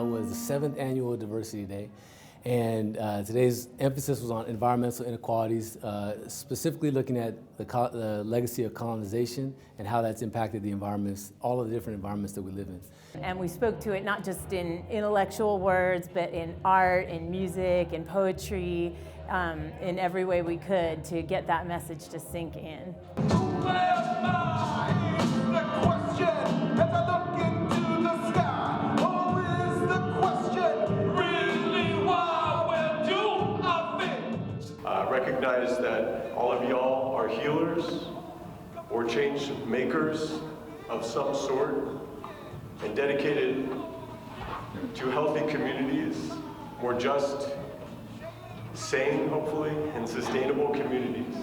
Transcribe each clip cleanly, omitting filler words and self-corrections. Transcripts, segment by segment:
was the 7th annual Diversity Day, and today's emphasis was on environmental inequalities, specifically looking at the legacy of colonization and how that's impacted the environments, all of the different environments that we live in. And we spoke to it not just in intellectual words, but in art, in music, in poetry, in every way we could to get that message to sink in. Recognize that all of y'all are healers or change makers of some sort and dedicated to healthy communities, more just, sane, hopefully, and sustainable communities.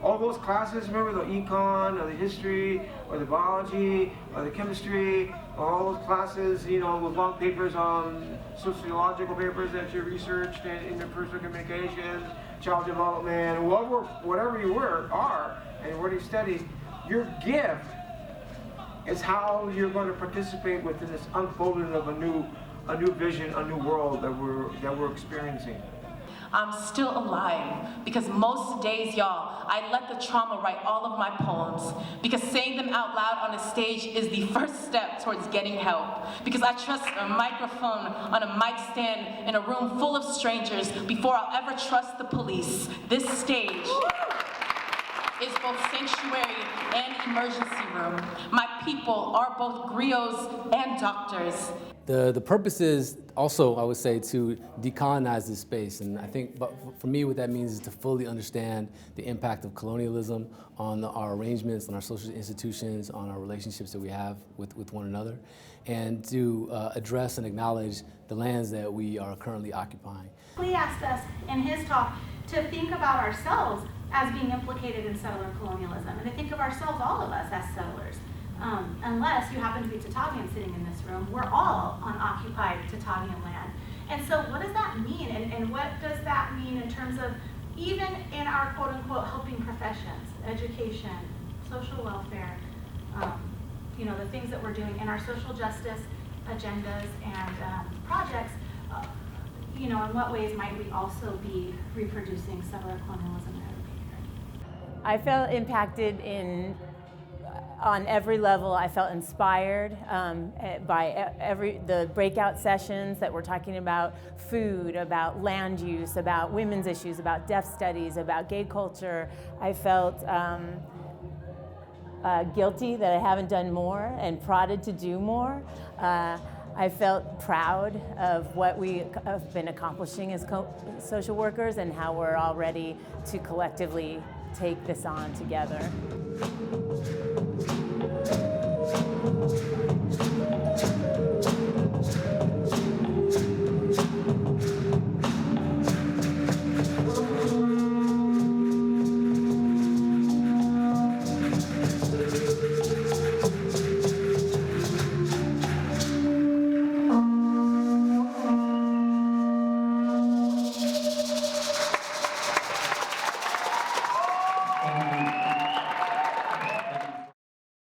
All those classes, remember the econ, or the history, or the biology, or the chemistry, all those classes, you know, with long papers on sociological papers that you researched in interpersonal communication, child development, whatever you are, and what you study, your gift is how you're going to participate within this unfolding of a new vision, a new world that we're experiencing. I'm still alive because most days, y'all, I let the trauma write all of my poems because saying them out loud on a stage is the first step towards getting help. Because I trust a microphone on a mic stand in a room full of strangers before I'll ever trust the police. This stage is both sanctuary and emergency room. My people are both griots and doctors. The purpose is also, I would say, to decolonize this space. And I think, but for me, what that means is to fully understand the impact of colonialism on our arrangements, on our social institutions, on our relationships that we have with one another, and to address and acknowledge the lands that we are currently occupying. He asked us in his talk to think about ourselves as being implicated in settler colonialism, and to think of ourselves, all of us, as settlers. Unless you happen to be Tatavian sitting in this room, we're all on occupied Tatavian land. And so what does that mean? And what does that mean in terms of even in our quote unquote helping professions, education, social welfare, you know, the things that we're doing in our social justice agendas and projects, you know, in what ways might we also be reproducing settler colonialism in our behavior? I felt impacted on every level. I felt inspired by the breakout sessions that were talking about food, about land use, about women's issues, about deaf studies, about gay culture. I felt guilty that I haven't done more and prodded to do more. I felt proud of what we have been accomplishing as social workers and how we're all ready to collectively take this on together.